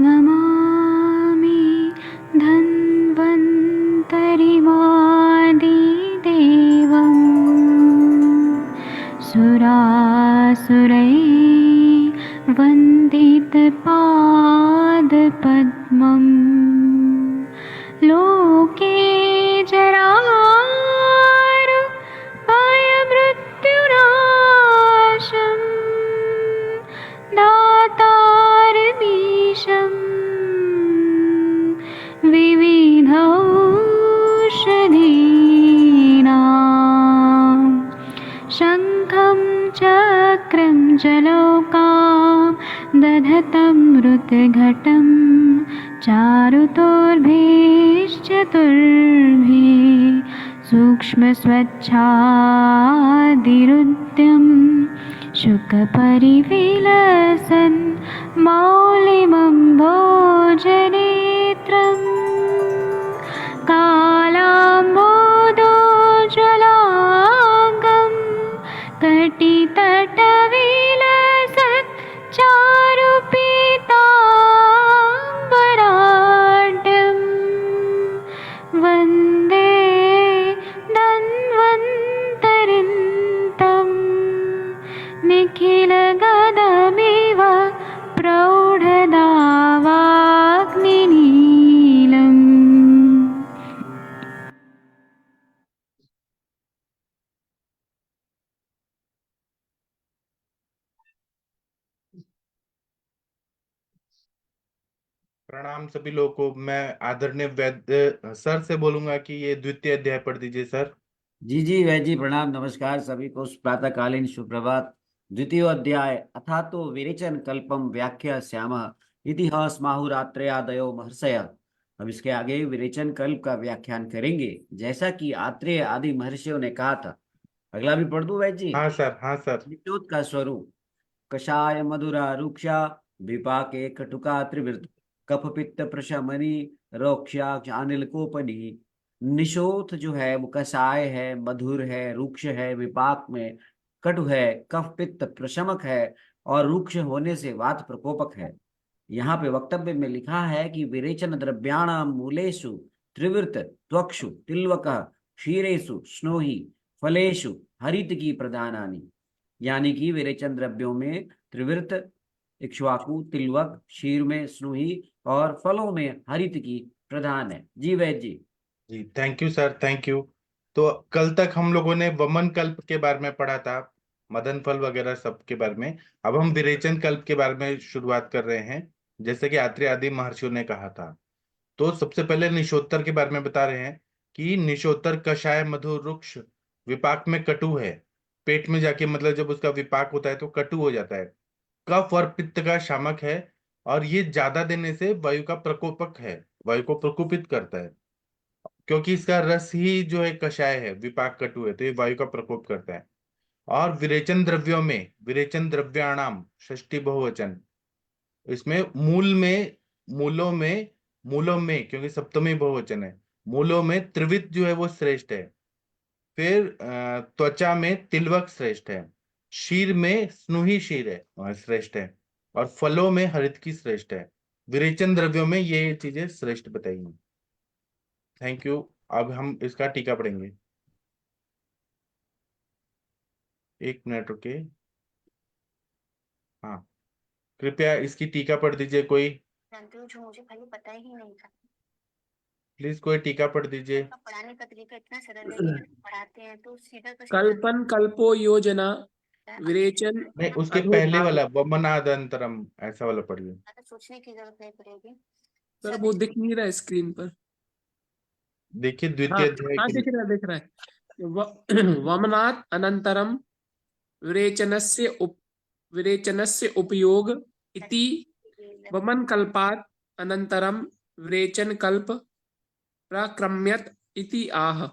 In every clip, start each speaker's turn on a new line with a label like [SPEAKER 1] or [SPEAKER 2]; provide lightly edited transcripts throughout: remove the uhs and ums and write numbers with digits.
[SPEAKER 1] नमामि धन्वन्तरिमादिदेवम् सुरासुरैर्वन्दितपादपद्मम् लोके जरामृत्युनाशम् दातारमीशम् विविधौषधीनां शङ्खं चक्रं जलौकां दधतं मृतघटं चारुतोर्भिश्चतुर्भिः सूक्ष्मस्वच्छादिरुद्यं शुकपरिविलसन् मौलिमम्भोजनेत्रम् कालाम्बोदोज्ज्वलाङ्गं कटितटविलसत् चारुपीताम्बराढ्यं वन्दे धन्वन्तरिन्तं निखिलगदमिव प्रौढदावाग्निनीलम्।
[SPEAKER 2] प्रणाम सभी लोगों को। मैं आदरणीय वैद्य सर से बोलूंगा कि ये द्वितीय अध्याय पढ़ दीजिए सर।
[SPEAKER 3] जी जी वैद्य जी प्रणाम, नमस्कार सभी को, प्रातःकालीन सुप्रभात। द्वितीय अध्याय अथा तो विरेचन कल्पम व्याख्या श्याम इतिहास माहुरात्रेयादयो महर्षय। अब इसके आगे विरेचन कल्प का व्याख्यान करेंगे, जैसा कि आत्रेय आदि महर्षियों ने कहा था। अगला भी पढ़ दूं वैद्य जी?
[SPEAKER 2] हाँ सर, हाँ सर।
[SPEAKER 3] निचोत का स्वरूप कषाय मधुरा रुक्षा विपाके कटुका त्रिवृत कफ पित्त प्रशमनी रोक्षा अनिल कोपनी। निशोथ जो है वो कषाय है, मधुर है, रुक्ष है, विपाक में कटु है, कफ पित्त प्रशमक है और रुक्ष होने से वात प्रकोपक है। यहाँ पे वक्तव्य में लिखा है कि विरेचन द्रव्याणाम मूलेषु त्रिवृत त्वक्षु तिलवक क्षीरेषु स्नोही फलेषु हरित की प्रधानानि। यानी कि विरेचन द्रव्यों में त्रिवृत, इक्ष्वाकु, तिलवक, क्षीर में स्नूही और फलों में हरित की प्रधान है। जी वैद्य जी।
[SPEAKER 2] जी thank you sir, thank you. तो कल तक हम लोगों ने वमन कल्प के बारे में पढ़ा था, मदन फल वगैरह सब के बारे में। अब हम विरेचन कल्प के बारे में शुरुआत कर रहे हैं, जैसे कि आत्रेय आदि महर्षियों ने कहा था। तो सबसे पहले निशोत्तर के बारे में बता रहे हैं कि निशोत्तर कषाय मधुर रुक्ष विपाक में कटु है। पेट में जाके मतलब जब उसका विपाक होता है तो कटु हो जाता है। कफ और पित्त का शामक है और ये ज्यादा देने से वायु का प्रकोपक है, वायु को प्रकोपित करता है। क्योंकि इसका रस ही जो है कषाय है, विपाक कटु है, तो ये वायु का प्रकोप करता है। और विरेचन द्रव्यों में विरेचन द्रव्याणाम षष्ठी बहुवचन, इसमें मूलों में क्योंकि सप्तमी बहुवचन है, मूलों में त्रिवित जो है वो श्रेष्ठ है। फिर त्वचा में तिलवक श्रेष्ठ है। शीर में स्नुही शीर है श्रेष्ठ है। और फलों में हरित की श्रेष्ठ है। विरेचन द्रव्यों में ये चीजें श्रेष्ठ बताई हैं। Thank you. अब हम इसका टीका पढ़ेंगे। एक मिनट रुके। हाँ, कृपया इसकी टीका पढ़ दीजिए कोई।
[SPEAKER 4] जो मुझे पहले पता ही नहीं था।
[SPEAKER 2] प्लीज कोई टीका पढ़ दीजिए।
[SPEAKER 4] पढ़ाने का तरीका इतना सरल है कि जब पढ़ाते हैं तो सीधा का सीधा
[SPEAKER 5] कल्पन कल्पो योजना विरेचन
[SPEAKER 2] नहीं, उसके पहले वाला वमनादंतरम ऐसा वाला पढ़िए।
[SPEAKER 4] ज्यादा सोचने की जरूरत नहीं पड़ेगी।
[SPEAKER 5] सर वो दिख नहीं रहा है स्क्रीन पर।
[SPEAKER 2] देखिए
[SPEAKER 5] हाँ
[SPEAKER 2] द्वितीय अध्याय
[SPEAKER 5] हाँ
[SPEAKER 2] के
[SPEAKER 5] दिख रहा है वमनात् अनंतरम विरेचनस्य उपयोग इति वमन कल्पात् अनंतरम विरेचन कल्प प्राक्रम्यत इति आह।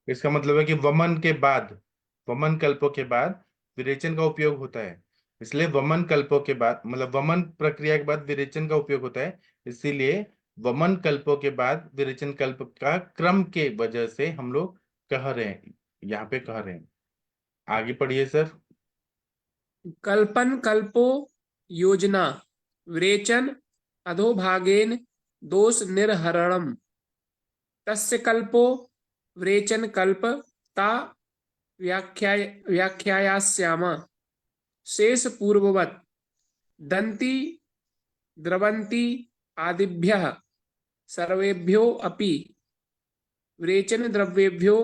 [SPEAKER 2] इसका मतलब है कि वमन कल्पों के बाद विरेचन का उपयोग होता है। इसलिए वमन कल्पों के बाद मतलब वमन प्रक्रिया के बाद विरेचन का उपयोग होता है। इसीलिए वमन कल्पों के बाद विरेचन कल्प का क्रम के वजह से हम लोग कह रहे हैं, यहाँ पे कह रहे हैं। आगे पढ़िए सर।
[SPEAKER 5] कल्पन कल्पो योजना विरेचन अधोभागेन दोष निर्हरणम तस्य कल्पो विरेचन कल्प ता व्याख्यायास्याम शेष पूर्ववत् दन्ति द्रवन्ति आदिभ्यः सर्वेभ्यो अपि विरेचन द्रव्येभ्यो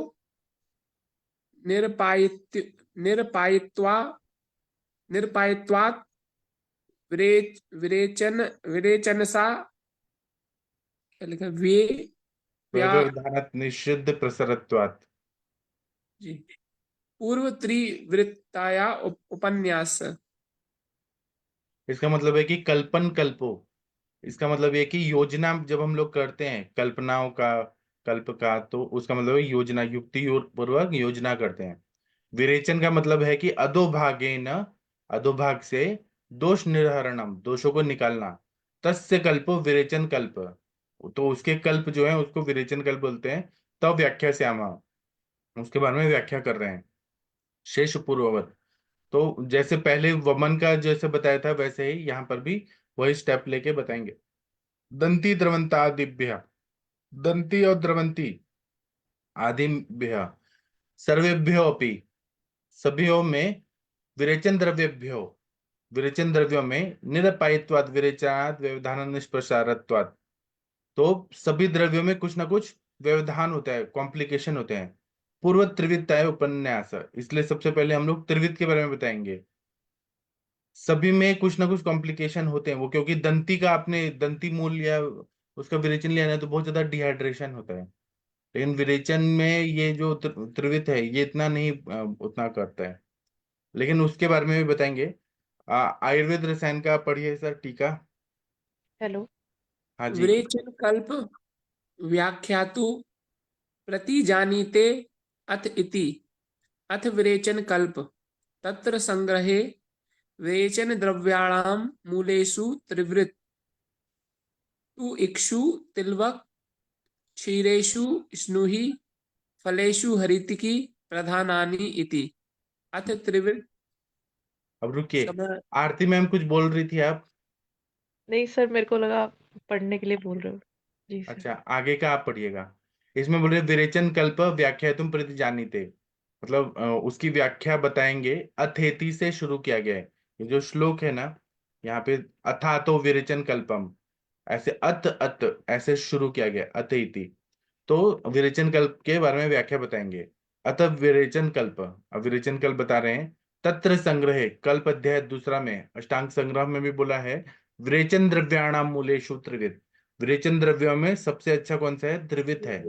[SPEAKER 5] निरपायित्व निरपायित्वा निरपायित्वात् विरेचनसा क्या लिखा व्या
[SPEAKER 2] व्यवधानात् निषिद्ध प्रसरत्वात्।
[SPEAKER 5] जी पूर्व त्रिवृत्ताया उपन्यास।
[SPEAKER 2] इसका मतलब है कि कल्पन कल्पो, इसका मतलब ये कि योजना जब हम लोग करते हैं कल्पनाओं का, कल्प का, तो उसका मतलब है योजना, युक्ति पूर्वक योजना करते हैं। विरेचन का मतलब है कि अधोभागे न, अधोभाग से दोष निर्हरणम, दोषों को निकालना। तस्य कल्पो विरेचन कल्प, तो उसके कल्प जो है उसको विरेचन कल्प बोलते हैं। तब व्याख्या से आमा, उसके बारे में व्याख्या कर रहे हैं। शेष पूर्ववत, तो जैसे पहले वमन का जैसे बताया था वैसे ही यहाँ पर भी वही स्टेप लेके बताएंगे। दंती द्रवंतादिभ्य, दंती और द्रवंती आदिभ्य सर्वेभ्यो अपि, सभीयों में, विरेचन द्रव्येभ्यो, विरेचन द्रव्यों में, निरपायित्वाद विरेचनात् व्यवधान निष्प्रसारत्वात्, तो सभी द्रव्यों में कुछ ना कुछ व्यवधान होता है, कॉम्प्लिकेशन होते हैं। पूर्व त्रिविधताय उपन्यास, इसलिए सबसे पहले हम लोग त्रिविध के बारे में बताएंगे। सभी में कुछ ना कुछ कॉम्प्लिकेशन होते हैं वो, क्योंकि दंती का आपने दंती मूल लिया, उसका विरेचन लिया ना, तो बहुत ज्यादा डिहाइड्रेशन होता है। लेकिन विरेचन में ये जो त्रिविध है ये इतना नहीं उतना करता है, लेकिन उसके बारे में भी बताएंगे। आयुर्वेद रसायन का पढ़िए सर, टीका।
[SPEAKER 6] हेलो।
[SPEAKER 2] हाँ जी।
[SPEAKER 5] विरेचन कल्प व्याख्यातु प्रतिजानीते अथ इति अथ विरेचन कल्प तत्र संग्रहे विरेचन द्रव्याणां मूलेषु त्रिवृत् तु इक्षु तिलवक क्षीरेषु स्नुहि फलेषु हरितिकी प्रधानानि इति अथ त्रिवृत्।
[SPEAKER 2] अब रुकिए,
[SPEAKER 5] समय
[SPEAKER 2] आरती मैम कुछ बोल रही थी आप।
[SPEAKER 6] नहीं सर, मेरे को लगा आप पढ़ने के लिए बोल रहे हो। जी सर।
[SPEAKER 2] अच्छा, आगे का आप पढ़िएगा। इसमें बोल रहे विरेचन कल्प व्याख्या तुम प्रति जानीते, मतलब उसकी व्याख्या बताएंगे। अथेति से शुरू किया गया है, ये जो श्लोक है ना, यहाँ पे अथा तो विरेचन कल्पम, ऐसे अत अत ऐसे शुरू किया गया, अथेति। तो विरेचन कल्प के बारे में व्याख्या बताएंगे। अतः विरेचन कल्प, अब विरेचन कल्प बता रहे हैं। तत्र संग्रह, कल्प अध्याय दूसरा में अष्टांग संग्रह में भी बोला है, विरेचन द्रव्याणाम मूलेषु त्रिविध, विरेचन द्रव्यों में सबसे अच्छा कौन सा है? त्रिविध है।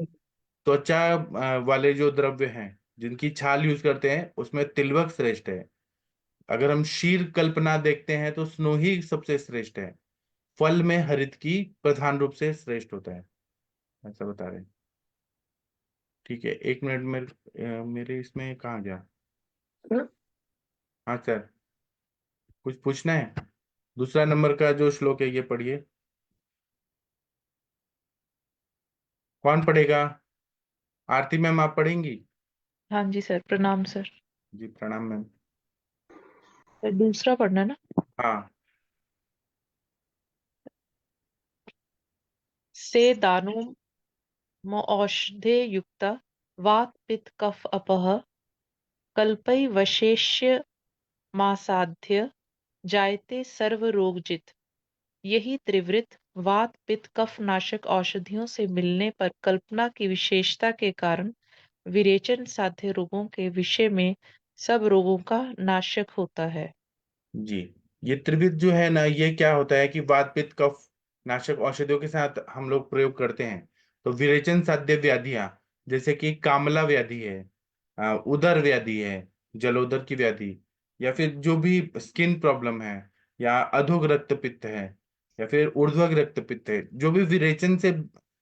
[SPEAKER 2] त्वचा वाले जो द्रव्य हैं जिनकी छाल यूज करते हैं उसमें तिलवक श्रेष्ठ है। अगर हम शीर कल्पना देखते हैं तो स्नोही सबसे श्रेष्ठ है। फल में हरित की प्रधान रूप से श्रेष्ठ होता है, ऐसा बता रहे हैं। ठीक है, एक मिनट, मेरे इसमें कहाँ गया? हाँ सर, कुछ पूछना है? दूसरा नंबर का जो श्लोक है ये पढ़िए। कौन पढ़ेगा? आरती मैम आप पढ़ेंगी?
[SPEAKER 6] हाँ जी सर, प्रणाम सर।
[SPEAKER 2] जी प्रणाम मैम।
[SPEAKER 6] सर दूसरा पढ़ना ना।
[SPEAKER 2] हाँ।
[SPEAKER 6] से दानु औषधे युक्ता वात पित्त कफ अपह कल्पै वशेष्य मासाध्य जायते सर्व रोगजित। यही त्रिवृत वात पित्त कफ नाशक औषधियों से मिलने पर कल्पना की विशेषता के कारण विरेचन साध्य रोगों के विषय में सब रोगों का नाशक होता है।
[SPEAKER 2] जी, ये त्रिविध जो है ना, ये क्या होता है कि वात पित्त कफ नाशक औषधियों के साथ हम लोग प्रयोग करते हैं। तो विरेचन साध्य व्याधियां, जैसे कि कामला व्याधि है, उदर व्याधि है, जलोदर की व्याधि, या फिर जो भी स्किन प्रॉब्लम है, या अधोग रक्त पित्त है, या फिर ऊर्ध्वग रक्त पित्त है, जो भी विरेचन से,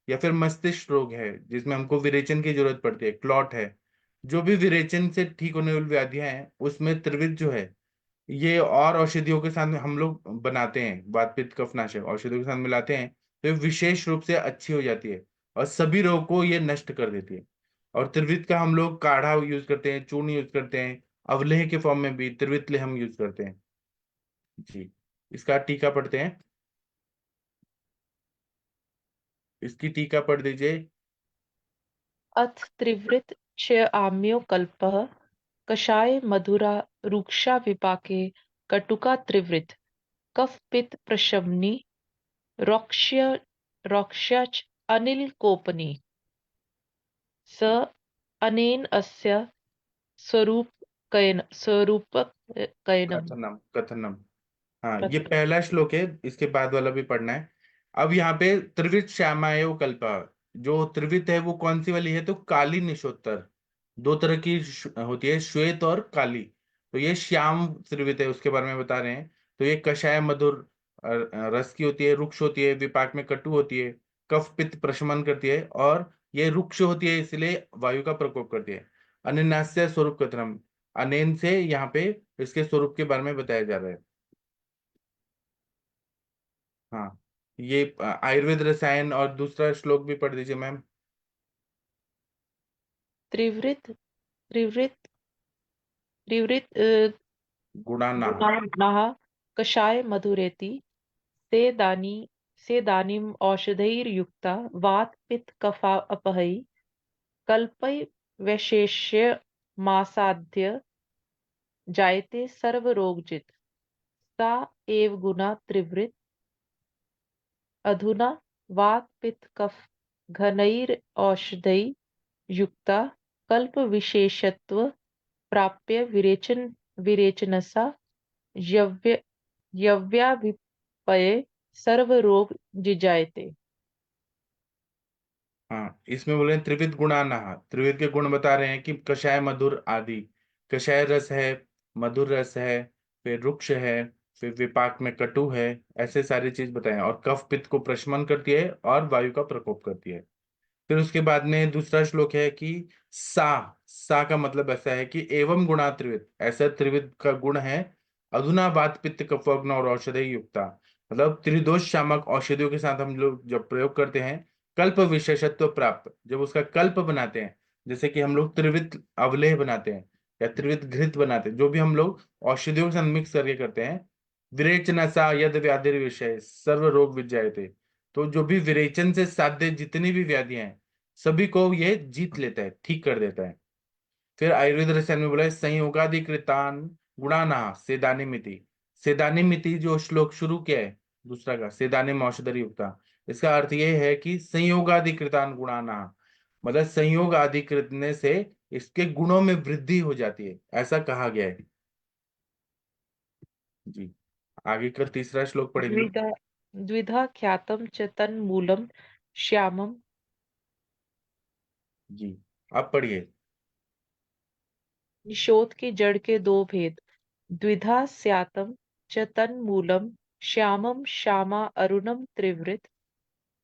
[SPEAKER 2] या फिर मस्तिष्क रोग है जिसमें हमको विरेचन की जरूरत पड़ती है, क्लॉट है, जो भी विरेचन से ठीक होने वाली व्याधियां हैं उसमें त्रिविध जो है ये और औषधियों के साथ हम लोग बनाते हैं, वात पित्त कफनाशक औषधियों के साथ मिलाते हैं, तो ये विशेष रूप से अच्छी हो जाती है और सभी रोग को ये नष्ट कर देती है। और त्रिवृत का हम लोग काढ़ा यूज करते हैं, चूर्ण यूज करते हैं, अवलेह के फॉर्म में भी त्रिवितले हम यूज करते हैं। जी, इसका टीका पढ़ते हैं। इसकी टीका पढ़ दीजिए।
[SPEAKER 6] अथ त्रिवृत च आम्यो कल्पः कषाय मधुरा रूक्षा विपाके कटुका त्रिवृत कफ पित्त प्रशमनी रोक्ष्य रोक्ष्यच अनिल कोपनी स अनेन अस्य स्वरूपकयनम्
[SPEAKER 2] कथनम कथनम। हाँ, ये
[SPEAKER 6] तत्र
[SPEAKER 2] पहला श्लोक है, इसके बाद वाला भी पढ़ना है। अब यहाँ पे त्रिवित श्यामायो कल्पा, जो त्रिवित है वो कौन सी वाली है, तो काली निशोत्तर। दो तरह की होती है, श्वेत और काली। तो ये श्याम त्रिवित है, उसके बारे में बता रहे हैं। तो ये कषाय मधुर रस की होती है, रुक्ष होती है, विपाक में कटु होती है, कफ पित्त प्रशमन करती है, और ये रुक्ष होती है इसलिए वायु का प्रकोप करती है। अनन्यास्य स्वरूप कथनम, अनेन से यहाँ पे इसके स्वरूप के बारे में बताया जा रहा है। हाँ, ये आयुर्वेद रसायन, और दूसरा श्लोक भी पढ़ दीजिए मैम।
[SPEAKER 6] त्रिवृत त्रिवृत त्रिवृत
[SPEAKER 2] गुणाना।
[SPEAKER 6] गुणाः कषाय मधुरेति सेदानी सेदानीम् औषधैर्युक्ता वात पित्त कफा अपहै कल्पै वैशेष्य मासाद्य जायते सर्वरोगजित सा एव गुणा त्रिवृत अधुना वात पित्त कफ घनैर औषधै युक्ता कल्प विशेषत्व प्राप्य विरेचनसा यव्य यव्याभिपये सर्वरोग जिजायते।
[SPEAKER 2] हाँ, इसमें बोले त्रिविध गुणाना, त्रिविध के गुण बता रहे हैं कि कषाय मधुर आदि। कषाय रस है, मधुर रस है, फिर रुक्ष है, फिर विपाक में कटु है, ऐसे सारी चीज बताए। और कफ पित्त को प्रशमन करती है और वायु का प्रकोप करती है। फिर उसके बाद में दूसरा श्लोक है कि सा का मतलब ऐसा है कि एवं गुणा त्रिविध, ऐसा त्रिविध का गुण है। अधुना वात पित्त कफ अग्नि और औषधि युक्ता, मतलब त्रिदोष शामक औषधियों के साथ हम लोग जब प्रयोग करते हैं, कल्प विशेषत्व प्राप्त, जब उसका कल्प बनाते हैं, जैसे कि हम लोग त्रिविध अवलेह बनाते हैं या त्रिविध घृत बनाते हैं, जो भी हम लोग औषधियों के साथ मिक्स करके करते हैं, विरेचना सा यद व्याधि विषय सर्व रोग विज्जायते, तो जो भी विरेचन से साध्य जितनी भी व्याधियां हैं, सभी को ये जीत लेता है, ठीक कर देता है। फिर आयुर्वेद रसायन में बोला है संयोगाधिकृतान गुणाना सेदानी मिति। सेदानी मिति जो श्लोक शुरू किया है दूसरा का, सेदानी औषधि युक्ता, इसका अर्थ ये है कि संयोगाधिकृतान गुणाना, मतलब संयोग आदि करने से इसके गुणों में वृद्धि हो जाती है, ऐसा कहा गया है। जी, आगे का तीसरा श्लोक पढ़ेंगे।
[SPEAKER 6] द्विधा द्विधा ख्यातम च तन्मूलम श्यामम।
[SPEAKER 2] जी, आप पढ़िए।
[SPEAKER 6] निषोध की जड़ के दो भेद। द्विधा स्यातम च तन्मूलम श्यामम श्यामा अरुणम त्रिवृत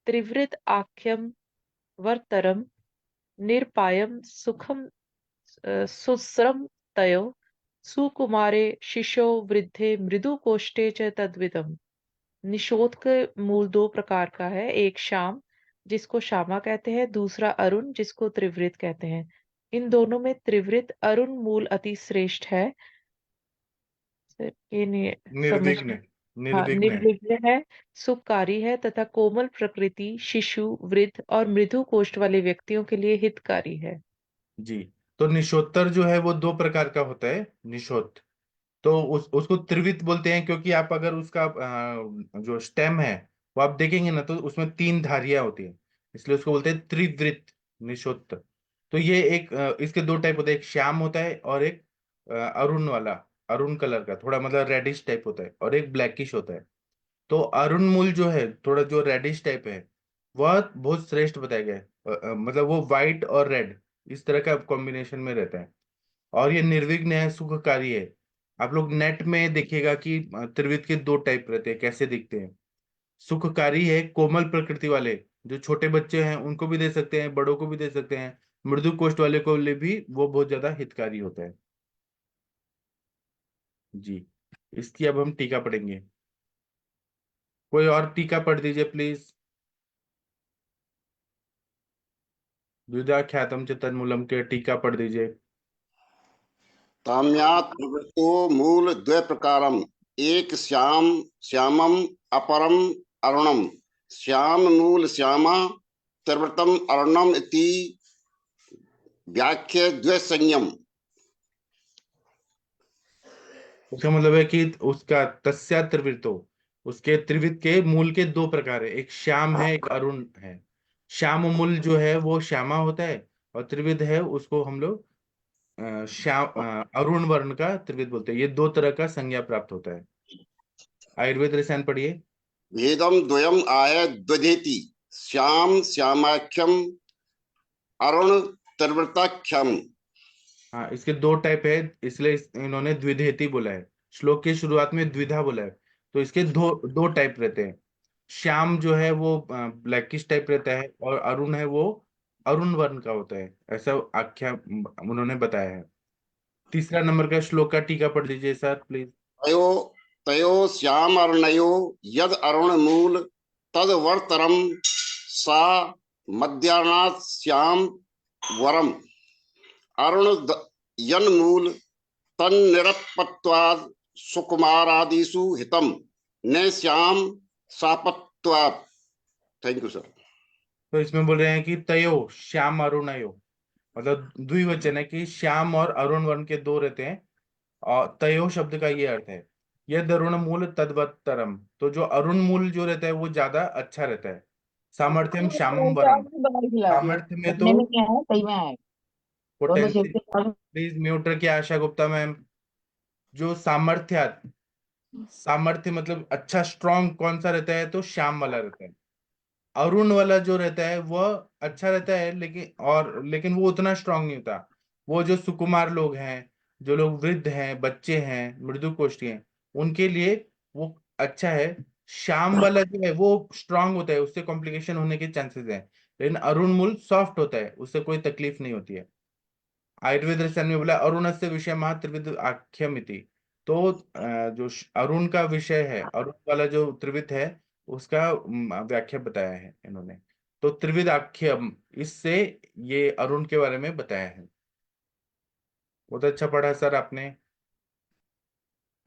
[SPEAKER 6] त्रिवृत आख्यम वर्तरम निरपायम सुखम सुस्रम तयो सुकुमारे शिशो वृद्धे मृदु कोष्ठे च तद्विदम। निषोध के मूल दो प्रकार का है, एक श्याम जिसको श्यामा कहते हैं, दूसरा अरुण जिसको त्रिवृत कहते हैं। इन दोनों में त्रिवृत अरुण मूल अति श्रेष्ठ है। सर, ये नहीं समझ में।
[SPEAKER 2] निर्विघ्न,
[SPEAKER 6] हाँ,
[SPEAKER 2] निर्विघ्न।
[SPEAKER 6] निर्विघ्न है, सुखकारी है तथा कोमल प्रकृति, शिशु, वृद्ध और मृदु कोष्ठ वाले व्यक्तियों के लिए हितकारी है।
[SPEAKER 2] जी, तो निशोत्तर जो है वो दो प्रकार का होता है, निशोत्त। तो उसको त्रिवित बोलते हैं, क्योंकि आप अगर उसका जो स्टेम है वो आप देखेंगे ना, तो उसमें तीन धारियां होती है, इसलिए उसको बोलते हैं त्रिवृत निशोत्त। तो ये एक इसके दो टाइप होते हैं, एक श्याम होता है और एक अरुण वाला, अरुण कलर का थोड़ा मतलब रेडिश टाइप होता है, और एक ब्लैकिश होता है। तो अरुण मूल जो है थोड़ा जो रेडिश टाइप है, वह बहुत श्रेष्ठ बताया गया है। मतलब वो व्हाइट और रेड इस तरह का कॉम्बिनेशन में रहता है, और ये निर्विघ्न है, सुखकारी है। आप लोग नेट में देखिएगा कि त्रिविध के दो टाइप रहते हैं, कैसे दिखते हैं। सुखकारी है, कोमल प्रकृति वाले, जो छोटे बच्चे हैं उनको भी दे सकते हैं, बड़ों को भी दे सकते हैं। मृदु कोष्ठ वाले को लिए भी वो बहुत ज्यादा हितकारी होता है। जी, इसकी अब हम टीका पढ़ेंगे। कोई और टीका पढ़ दीजिए प्लीज। द्विधा ख्यातम च तन्मूलम के टीका पढ़ दीजिए।
[SPEAKER 7] ताम्यात् प्रवृत्तो मूल द्वे प्रकारम एक श्यामम अपरम अरुणम श्याम मूल श्यामा त्रिवृतम अरुणम इति व्याख्या द्वे संयम।
[SPEAKER 2] उसका मतलब है कि उसका तस्या त्रिवृतो, उसके त्रिवृत के मूल के दो प्रकार है, एक श्याम है एक अरुण है। श्याम मूल जो है वो श्यामा होता है, और त्रिविध है उसको हम लोग अरुण वर्ण का त्रिविध बोलते हैं। ये दो तरह का संज्ञा प्राप्त होता है। आयुर्वेद रसायन पढ़िए।
[SPEAKER 7] भेदम द्वयम आय द्वधेति श्याम श्यामाख्यम अरुण त्रिवृताख्यम।
[SPEAKER 2] हाँ, इसके दो टाइप है, इसलिए इन्होंने द्विधेति बोला है। श्लोक की शुरुआत में द्विधा बोला है, तो इसके दो दो टाइप रहते हैं। श्याम जो है वो ब्लैकिश टाइप रहता है, और अरुण है वो अरुण वर्ण का होता है, ऐसा आख्या उन्होंने बताया है। तीसरा नंबर का श्लोक का टीका पढ़ दीजिए सर प्लीज।
[SPEAKER 7] तयो तयो श्याम अरुणयो यद अरुण मूल तद वर्तरम सा मध्यानात् श्याम वरम अरुण यन मूल तन निरपत्वाद सुकुमारादिषु हितम न श्याम सापत्वाद। Thank you sir.
[SPEAKER 2] तो इसमें बोल रहे हैं कि तयो श्याम अरुणयो, मतलब द्विवचन है कि श्याम और अरुण वर्ण के दो रहते हैं, और तयो शब्द का ये अर्थ है यद अरुण मूल तद्वत्तरम, तो जो अरुण मूल जो रहता है वो ज्यादा अच्छा रहता है। सामर्थ्यम श्यामम वरम, सामर्थ्य में तो
[SPEAKER 8] पढ़ने में क्या है, सही में है। दोनों
[SPEAKER 2] पोटेंशियल।
[SPEAKER 8] शिफ्ट के
[SPEAKER 2] प्लीज म्यूट रखिए आशा गुप्ता मैम। जो सामर्थ्य मतलब अच्छा स्ट्रांग कौन सा रहता है, तो श्याम वाला रहता है। अरुण वाला जो रहता है वह अच्छा रहता है, लेकिन वो उतना स्ट्रांग नहीं होता। वो जो सुकुमार लोग हैं, जो लोग वृद्ध हैं, बच्चे हैं, मृदु कोष्ठी हैं, उनके लिए वो अच्छा है। श्याम वाला जो है वो स्ट्रांग होता है, उससे कॉम्प्लिकेशन होने के चांसेस हैं। लेकिन अरुण मूल सॉफ्ट होता है, उससे कोई तकलीफ नहीं होती है। आयुर्वेद रसायन में बोला अरुणस्य विषय त्रिविध आख्यमिति। तो जो अरुण का विषय है, अरुण वाला जो त्रिविध है, उसका व्याख्या बताया है इन्होंने। तो त्रिविध आख्यम, इससे ये अरुण के बारे में बताया है। बहुत अच्छा पढ़ा सर आपने।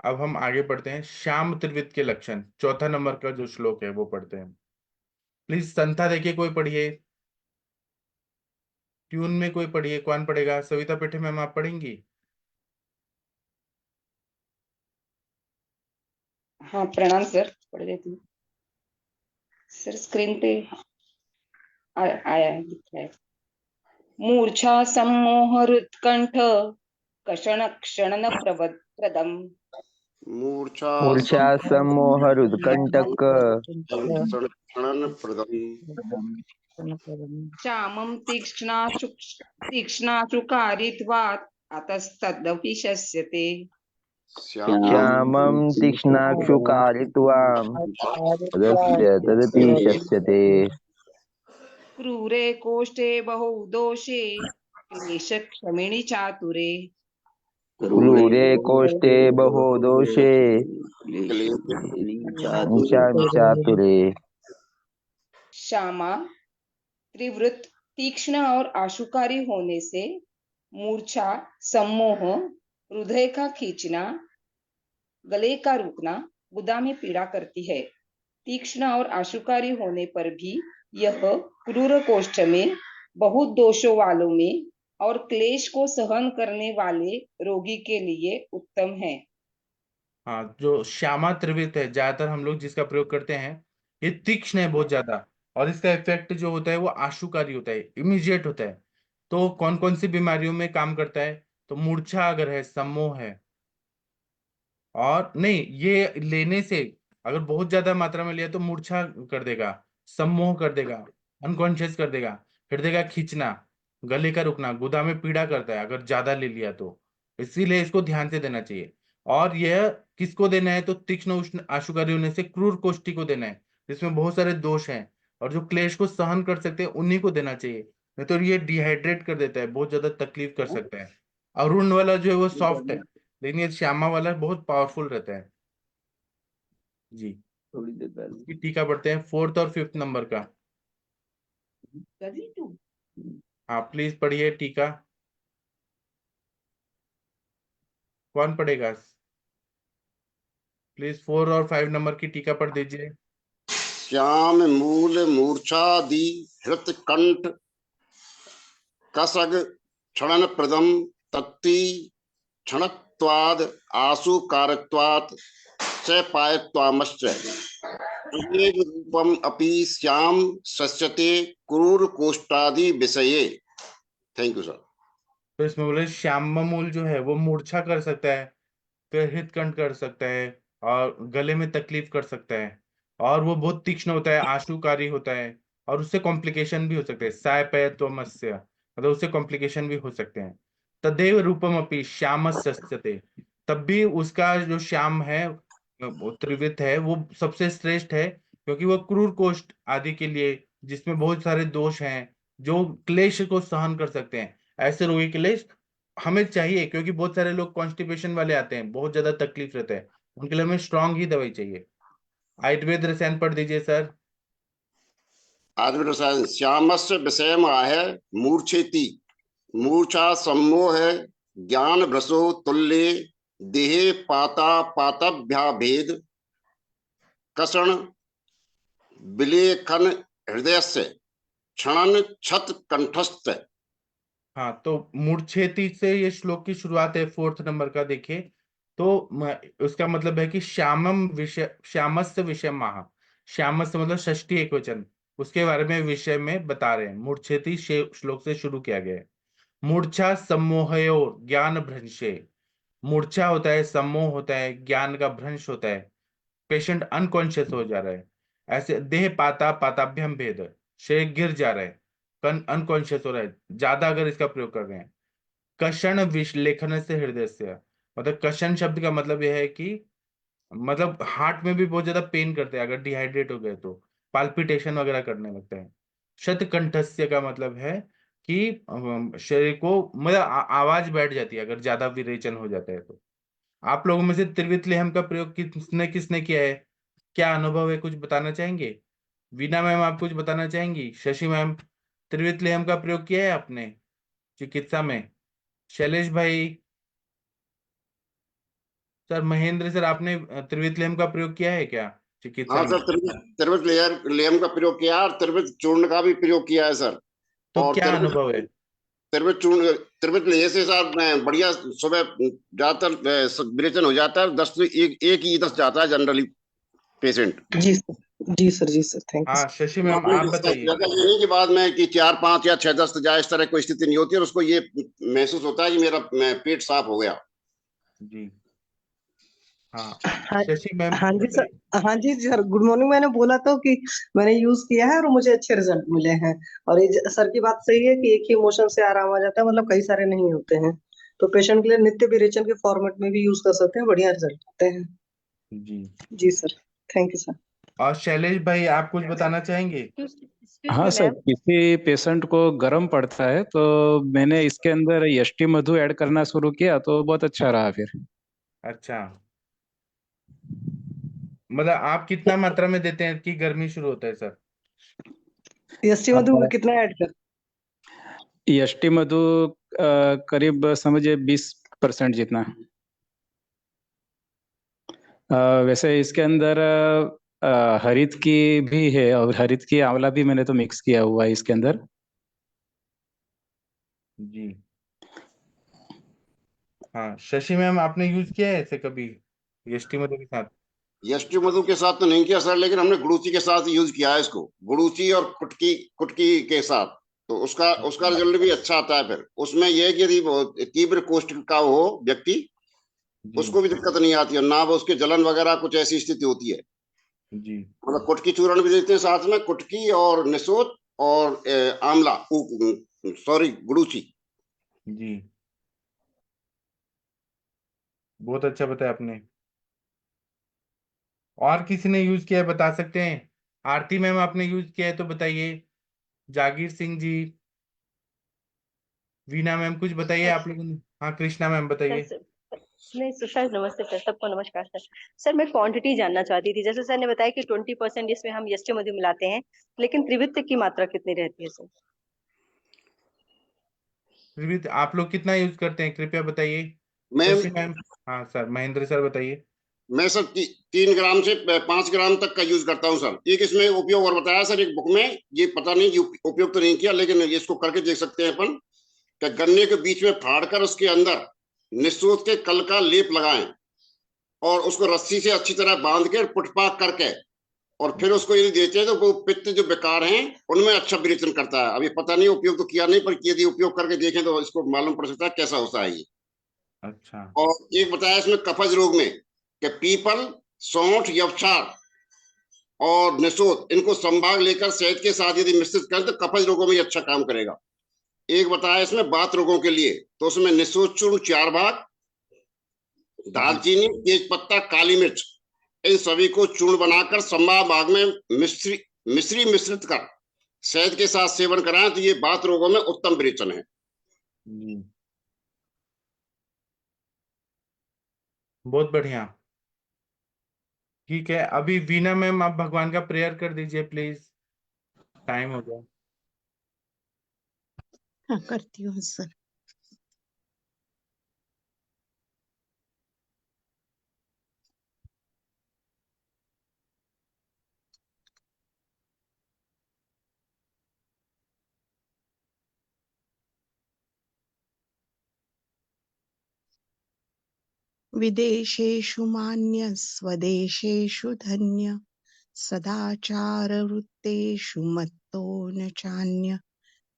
[SPEAKER 2] अब हम आगे पढ़ते हैं, श्याम त्रिविध के लक्षण, चौथा नंबर का जो श्लोक है वो पढ़ते हैं। प्लीज संथा देखिए, कोई पढ़िए। ट्यून में कोई पढ़िए, कौन पढ़ेगा? सविता पेठे मैम आप पढ़ेंगी?
[SPEAKER 9] हाँ प्रणाम सर, पढ़ देती हूँ सर। स्क्रीन पे आया है, दिख रहा है। मूर्छा सम्मोह हृत्कंठ कषण क्षणन प्रदम
[SPEAKER 7] मूर्छा
[SPEAKER 10] सम्मोह उत्कंटक
[SPEAKER 7] क्षणन प्रदम
[SPEAKER 9] श्यामं तीक्ष्णाशुकारित्वात् अतस्तदपि शस्यते।
[SPEAKER 10] श्यामं तीक्ष्णाक्षुकारित्वां तदपि शस्यते।
[SPEAKER 9] क्रूरे कोष्ठे बहु दोषे क्लेश क्षमिणी चातुरे।
[SPEAKER 10] क्रूरे कोष्ठे बहु दोषे चातुरे।
[SPEAKER 9] श्यामा त्रिवृत तीक्ष्ण और आशुकारी होने से मूर्छा, सम्मोह, हृदय का खींचना, गले का रुकना, गुदा में पीड़ा करती है। तीक्ष्ण और आशुकारी होने पर भी यह क्रूर कोष्ठ में, बहुत दोषों वालों में और क्लेश को सहन करने वाले रोगी के लिए उत्तम है।
[SPEAKER 2] हाँ, जो श्यामा त्रिवृत है ज्यादातर हम लोग जिसका प्रयोग करते हैं, ये तीक्ष्ण है बहुत ज्यादा, और इसका इफेक्ट जो होता है वो आशुकारी होता है, इमीडिएट होता है। तो कौन कौन सी बीमारियों में काम करता है? तो मूर्छा अगर है, सम्मोह है, और नहीं, ये लेने से अगर बहुत ज्यादा मात्रा में लिया तो मूर्छा कर देगा, सम्मोह कर देगा, अनकॉन्शियस कर देगा, हृदय का खींचना, गले का रुकना, गुदा में पीड़ा करता है अगर ज्यादा ले लिया तो। इसीलिए इसको ध्यान से देना चाहिए। और यह किसको देना है? तो तीक्ष्ण उष्ण आशुकारी होने से क्रूर कोष्ठी को देना है, जिसमें बहुत सारे दोष हैं, और जो क्लेश को सहन कर सकते हैं उन्हीं को देना चाहिए। नहीं तो ये डिहाइड्रेट कर देता है, बहुत ज्यादा तकलीफ कर सकता है। अरुण वाला जो है वो सॉफ्ट है, लेकिन ये श्यामा वाला बहुत पावरफुल रहता है जी।
[SPEAKER 10] थोड़ी देर पहले
[SPEAKER 2] इसकी टीका पढ़ते हैं, फोर्थ और फिफ्थ नंबर का। हाँ प्लीज पढ़िए टीका। कौन पढ़ेगा? प्लीज 4 और 5 नंबर की टीका पढ़ दीजिए।
[SPEAKER 7] श्याम मूल मूर्छादि हृत कंठ कसग क्षणन प्रदम तत्ति क्षणत्वाद आसु कारत्वात् च पायत्वामश्च तदेव रूपम अपि श्याम सस्यते क्रूर कोष्ठादि विषये। Thank you sir.
[SPEAKER 2] तो इसमें बोले श्याममूल जो है वो मूर्छा कर सकता है, फिर हृदकंठ कर सकता है, और गले में तकलीफ कर सकता है, और वो बहुत तीक्ष्ण होता है, आशुकारी होता है, और उससे कॉम्प्लिकेशन भी हो सकते हैं। सायपयत्वमस्य मतलब उससे कॉम्प्लिकेशन भी हो सकते हैं। तदेव रूपम अपि श्यामस्यते, तब भी उसका जो श्याम है, वो त्रिवित है, वो सबसे श्रेष्ठ है, क्योंकि वो क्रूर कोष्ठ आदि के लिए, जिसमें बहुत सारे दोष हैं, जो क्लेश को सहन कर सकते हैं, ऐसे रोगी के लिए हमें चाहिए। क्योंकि बहुत सारे लोग कॉन्स्टिपेशन वाले आते हैं, बहुत ज्यादा तकलीफ रहता है, उनके लिए हमें स्ट्रांग ही दवाई चाहिए। आयुर्वेद रसायन पढ़ दीजिए सर।
[SPEAKER 7] आयुर्वेद रसायन श्यामस्य विषय है मूर्छेति मूर्छा सम्मोह ज्ञान भ्रसो तुल्य देहे पाता पातभ्या भेद कषण विलेखन हृदय से क्षणन छत कंठस्थ।
[SPEAKER 2] हाँ, तो मूर्छेति से ये श्लोक की शुरुआत है, 4 नंबर का देखिए। तो उसका मतलब है कि श्यामम विषय, श्यामस्य विषय महा, श्यामस्य मतलब षष्ठी एकवचन, उसके बारे में विषय में बता रहे हैं। मूर्छेति श्लोक से शुरू किया गया है। मूर्छा सम्मोहयोर ज्ञान भ्रंशे, मूर्छा होता है, सम्मोह होता है, ज्ञान का भ्रंश होता है, पेशेंट अनकॉन्शियस हो जा रहा है। ऐसे देह पाता पाताभ्यम भेद, शरीर गिर जा रहा है, कन अनकॉन्शियस हो रहा है ज्यादा अगर इसका प्रयोग कर रहे हैं। कषण विश्लेखन से हृदय से, मतलब कषण शब्द का मतलब यह है कि मतलब हार्ट में भी बहुत ज्यादा पेन करते हैं अगर डिहाइड्रेट हो गए तो, पाल्पिटेशन वगैरह करने लगता है। शतकंठस्य का मतलब है कि शरीर को मतलब आवाज बैठ जाती है अगर ज्यादा विरेचन हो जाता है तो। आप लोगों में से त्रिवित लेहम का प्रयोग किसने किसने किया है? क्या अनुभव है, कुछ बताना चाहेंगे? वीना मैम आप कुछ बताना चाहेंगी? शशि मैम, त्रिवित लेहम का प्रयोग किया है आपने चिकित्सा में? शैलेश भाई, सर महेंद्र सर, आपने त्रिवित लेहम का प्रयोग किया है क्या चिकित्सा
[SPEAKER 7] हाँ
[SPEAKER 2] में?
[SPEAKER 7] सर, त्रिवृत लेयर लेम का प्रयोग किया और त्रिवृत चूर्ण का भी प्रयोग किया है सर।
[SPEAKER 2] तो
[SPEAKER 7] और
[SPEAKER 2] क्या अनुभव है?
[SPEAKER 7] त्रिवृत चूर्ण त्रिवृत लेयर से सर बढ़िया सुबह ज्यादातर विरेचन हो जाता है। 10 तो एक ही 10 जाता है जनरली पेशेंट।
[SPEAKER 11] जी सर, जी सर, जी सर, थैंक यू
[SPEAKER 2] हाँ
[SPEAKER 11] सर।
[SPEAKER 2] शशि मैम आप बताइए।
[SPEAKER 7] नहीं के बाद में कि 4, 5 या 6, 10 जाए, इस तरह कोई स्थिति नहीं होती और उसको ये महसूस होता है कि मेरा पेट साफ हो गया।
[SPEAKER 2] जी हाँ
[SPEAKER 11] हाँ,
[SPEAKER 2] शशि मैम
[SPEAKER 11] हाँ जी
[SPEAKER 2] बताइए।
[SPEAKER 11] सर, हाँ जी सर, गुड मॉर्निंग। मैंने बोला तो कि मैंने यूज किया है और मुझे अच्छे रिजल्ट मिले हैं। और ये सर की बात सही है कि एक ही मोशन से आराम आ जाता है, मतलब कई सारे नहीं होते हैं। तो पेशेंट के लिए नित्य विरेचन के फॉर्मेट में भी यूज कर सकते हैं, बढ़िया रिजल्ट आते हैं।
[SPEAKER 2] जी
[SPEAKER 11] जी सर, थैंक यू सर।
[SPEAKER 2] और शैलेश भाई आप कुछ बताना चाहेंगे?
[SPEAKER 12] हाँ सर, किसी पेशेंट को गर्म पड़ता है तो मैंने इसके अंदर यष्टि मधु ऐड करना शुरू किया तो बहुत अच्छा रहा फिर।
[SPEAKER 2] अच्छा, मतलब आप कितना मात्रा में देते हैं कि गर्मी शुरू होता है सर?
[SPEAKER 11] यष्टि मधु कितना ऐड कर?
[SPEAKER 12] यष्टि मधु करीब समझिए 20% जितना। वैसे इसके अंदर हरित की भी है और हरित की आंवला भी मैंने तो मिक्स किया हुआ है इसके अंदर।
[SPEAKER 2] जी हाँ शशि मैम, आपने यूज किया है ऐसे कभी यष्टि मधु के साथ?
[SPEAKER 7] यष्टि मधु के साथ तो नहीं किया सर, लेकिन हमने गुड़ूची के साथ यूज किया है इसको। गुड़ूची और कुटकी कुटकी के साथ तो उसका रिजल्ट भी अच्छा आता है। फिर उसमें यह है कि यदि तीव्र कोष्ठ का हो व्यक्ति, उसको भी दिक्कत नहीं आती है, ना वो उसके जलन वगैरह कुछ ऐसी स्थिति होती है।
[SPEAKER 2] जी
[SPEAKER 7] मतलब कुटकी चूर्ण भी देते हैं साथ में, कुटकी और निसोत और आंवला, सॉरी गुड़ूची।
[SPEAKER 2] जी बहुत अच्छा बताया आपने। और किसी ने यूज किया है बता सकते हैं? आरती मैम आपने यूज किया है तो बताइए। जागीर सिंह जी, वीना मैम कुछ बताइए आप लोगों ने। हाँ कृष्णा मैम बताइए।
[SPEAKER 13] नहीं सर, नमस्ते सर, सबको नमस्कार सर। सर मैं क्वांटिटी जानना चाहती थी। जैसे सर ने बताया कि 20% इसमें हम यष्टि मधु मिलाते हैं, लेकिन त्रिवित्त की मात्रा कितनी रहती है सर?
[SPEAKER 2] त्रिविध आप लोग कितना यूज करते हैं कृपया बताइए।
[SPEAKER 7] मैं
[SPEAKER 2] खुशी मैम। हाँ सर, महेंद्र सर बताइए।
[SPEAKER 7] मैं सर 3 ग्राम से 5 ग्राम तक का यूज करता हूँ सर। एक इसमें उपयोग और बताया सर एक बुक में, ये पता नहीं उपयोग तो नहीं किया, लेकिन इसको करके देख सकते हैं अपन। कि गन्ने के बीच में फाड़कर उसके अंदर निःशोथ के कल का लेप लगाएं और उसको रस्सी से अच्छी तरह बांध के पुटपाक करके और फिर उसको यदि देते हैं तो वो पित्त जो बेकार हैं उनमें अच्छा विरेचन करता है। अभी पता नहीं उपयोग तो किया नहीं, पर यदि उपयोग करके देखें तो इसको मालूम पड़ सकता है कैसा होता है ये।
[SPEAKER 2] अच्छा।
[SPEAKER 7] और एक बताया इसमें कफज रोग में कि पीपल, सौंठ, यवछार और निःशोथ इनको संभाग लेकर शहद के साथ यदि मिश्रित करें तो कफज रोगों में ये अच्छा काम करेगा। एक बताया इसमें बात रोगों के लिए, तो उसमें निःशोथ चूर्ण 4 भाग, दालचीनी, तेज पत्ता, काली मिर्च, इन सभी को चूर्ण बनाकर संभाग भाग में मिश्रित कर शहद के साथ सेवन कराएं तो ये बात रोगों में उत्तम विरेचन है।
[SPEAKER 2] बहुत बढ़िया। ठीक है, अभी वीना मैम आप भगवान का प्रेयर कर दीजिए प्लीज, टाइम हो गया।
[SPEAKER 14] हाँ करती हूँ सर। विदेशेषु मान्य स्वदेशेषु धन्य सदाचारवृत्तेषु मत्तो न चान्य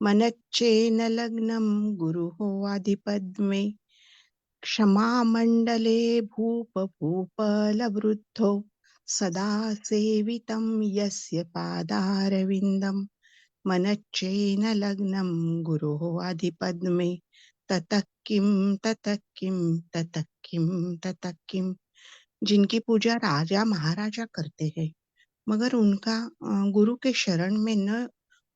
[SPEAKER 14] मनच्चेन लग्नं गुरुः आधिपद्मे क्षमामण्डले भूपलवृद्धो सदा सेवितं यस्य पादारविन्दं मनच्चेन लग्नं गुरोः आधिपद्मे ततः किं ततः किं ततः किं ततः किं। जिनकी पूजा राजा महाराजा करते हैं मगर उनका गुरु के शरण में न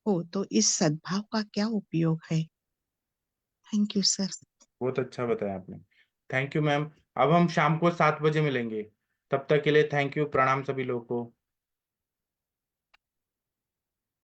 [SPEAKER 14] हो तो इस सद्भाव का क्या उपयोग है। Thank you sir.
[SPEAKER 2] बहुत अच्छा बताया आपने, थैंक यू मैम। अब हम शाम को 7 बजे मिलेंगे, तब तक के लिए थैंक यू, प्रणाम सभी लोगों को।